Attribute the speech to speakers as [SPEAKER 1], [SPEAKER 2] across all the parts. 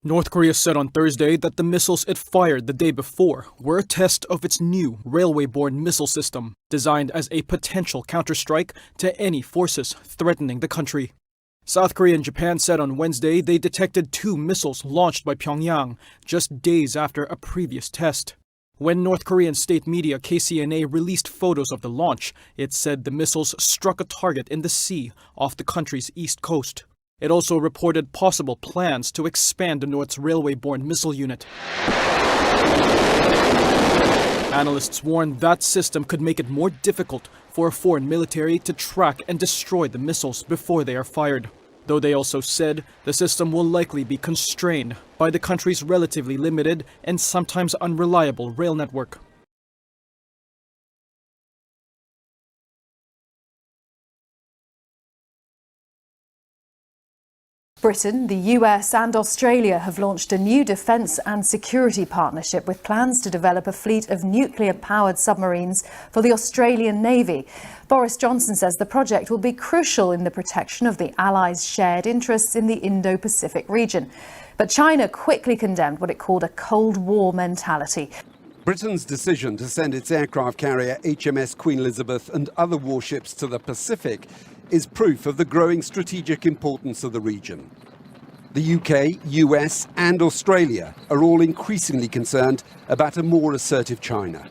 [SPEAKER 1] North Korea said on Thursday that the missiles it fired the day before were a test of its new railway-borne missile system, designed as a potential counterstrike to any forces threatening the country. South Korea and Japan said on Wednesday they detected 2 missiles launched by Pyongyang just days after a previous test. When North Korean state media KCNA released photos of the launch, it said the missiles struck a target in the sea off the country's east coast. It also reported possible plans to expand the North's railway-borne missile unit. Analysts warn that system could make it more difficult for a foreign military to track and destroy the missiles before they are fired. Though they also said the system will likely be constrained by the country's relatively limited and sometimes unreliable rail network.
[SPEAKER 2] Britain, the US and Australia have launched a new defence and security partnership with plans to develop a fleet of nuclear-powered submarines for the Australian Navy. Boris Johnson says the project will be crucial in the protection of the Allies' shared interests in the Indo-Pacific region. But China quickly condemned what it called a Cold War mentality.
[SPEAKER 3] Britain's decision to send its aircraft carrier HMS Queen Elizabeth and other warships to the Pacific is proof of the growing strategic importance of the region. The UK, US and Australia are all increasingly concerned about a more assertive China.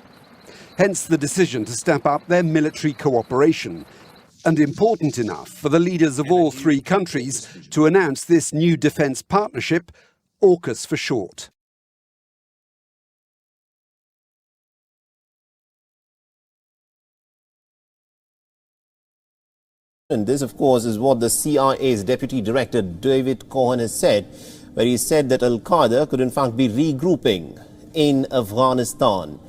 [SPEAKER 3] Hence the decision to step up their military cooperation, and important enough for the leaders of all 3 countries to announce this new defence partnership, AUKUS for short.
[SPEAKER 4] And this, of course, is what the CIA's Deputy Director David Cohen has said, where he said that Al-Qaeda could in fact be regrouping in Afghanistan.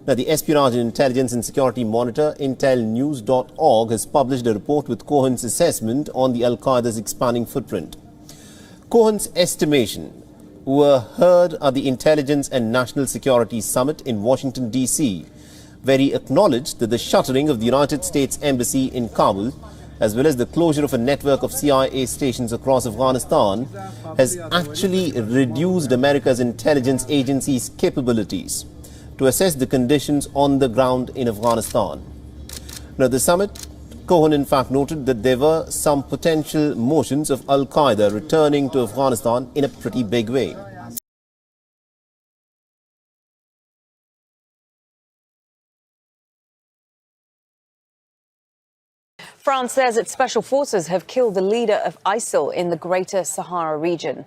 [SPEAKER 4] Now, the Espionage and Intelligence and Security Monitor, intelnews.org, has published a report with Cohen's assessment on the Al-Qaeda's expanding footprint. Cohen's estimation were heard at the Intelligence and National Security Summit in Washington, D.C., where he acknowledged that the shuttering of the United States Embassy in Kabul, as well as the closure of a network of CIA stations across Afghanistan, has actually reduced America's intelligence agency's capabilities to assess the conditions on the ground in Afghanistan. Now, at the summit, Cohen in fact noted that there were some potential motions of Al-Qaeda returning to Afghanistan in a pretty big way.
[SPEAKER 5] France says its special forces have killed the leader of ISIL in the Greater Sahara region.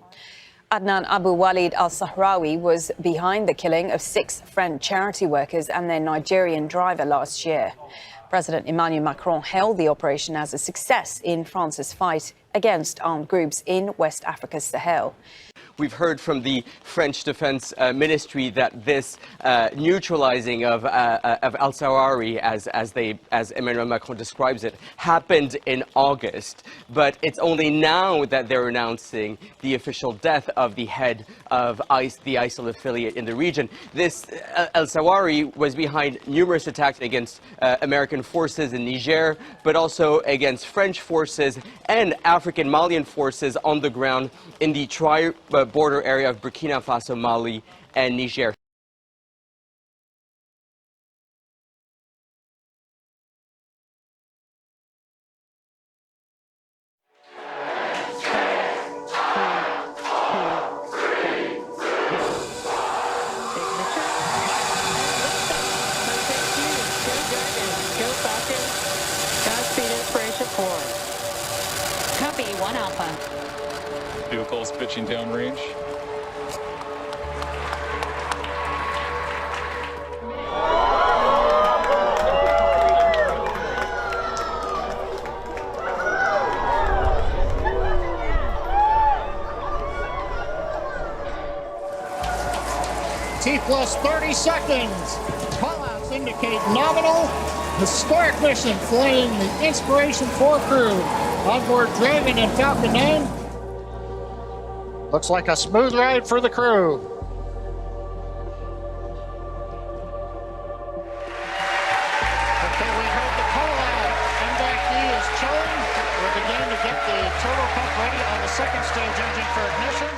[SPEAKER 5] Adnan Abu Walid al-Sahrawi was behind the killing of 6 French charity workers and their Nigerian driver last year. President Emmanuel Macron hailed the operation as a success in France's fight against armed groups in West Africa's Sahel.
[SPEAKER 6] We've heard from the French Defense Ministry that this neutralizing of al-Sahrawi, as Emmanuel Macron describes it, happened in August. But it's only now that they're announcing the official death of the head of the ISIL affiliate in the region. This al-Sahrawi was behind numerous attacks against American forces in Niger, but also against French forces and African Malian forces on the ground in the border area of Burkina Faso, Mali, and Niger.
[SPEAKER 7] Vehicles pitching downrange.
[SPEAKER 8] T plus 30 seconds. Callouts indicate nominal. Historic mission flying the Inspiration 4 crew onboard Dragon and Falcon 9. Looks like a smooth ride for the crew. Okay, we heard the call out. MDAC-D is chilling. We're beginning to get the turbo pump ready on the second stage engine for ignition.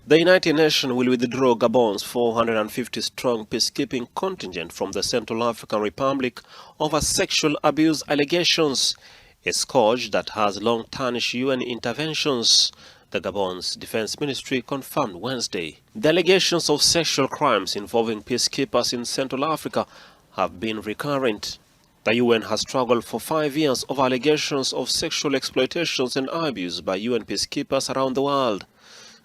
[SPEAKER 7] The United Nations will withdraw Gabon's 450-strong peacekeeping contingent from the Central African Republic over sexual abuse allegations, a scourge that has long tarnished UN interventions, the Gabon's Defense Ministry confirmed Wednesday. The allegations of sexual crimes involving peacekeepers in Central Africa have been recurrent. The UN has struggled for 5 years over allegations of sexual exploitations and abuse by UN peacekeepers around the world.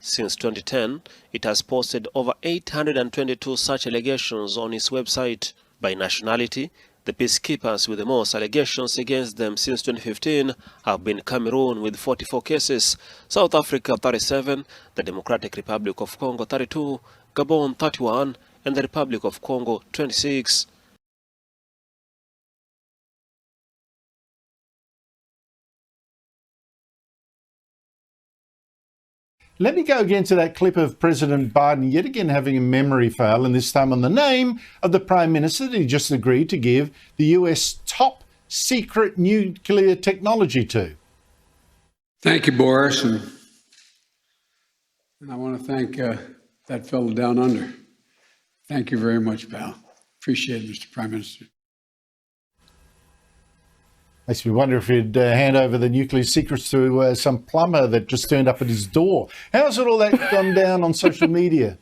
[SPEAKER 7] Since 2010, it has posted over 822 such allegations on its website. By nationality, the peacekeepers with the most allegations against them since 2015 have been Cameroon with 44 cases, South Africa 37, the Democratic Republic of Congo 32, Gabon 31, and the Republic of Congo 26.
[SPEAKER 9] Let me go again to that clip of President Biden yet again having a memory fail, and this time on the name of the Prime Minister that he just agreed to give the US top secret nuclear technology to.
[SPEAKER 10] Thank you, Boris. And I want to thank that fellow down under. Thank you very much, pal. Appreciate it, Mr. Prime Minister.
[SPEAKER 9] Makes me wonder if he'd hand over the nuclear secrets to some plumber that just turned up at his door. How's it all that gone down on social media?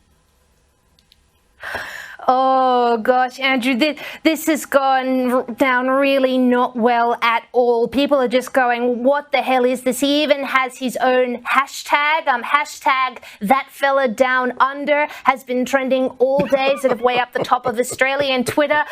[SPEAKER 11] Oh gosh, Andrew, this has gone down really not well at all. People are just going, what the hell is this? He even has his own hashtag. Hashtag that fella down under has been trending all day, sort of way up the top of Australian Twitter.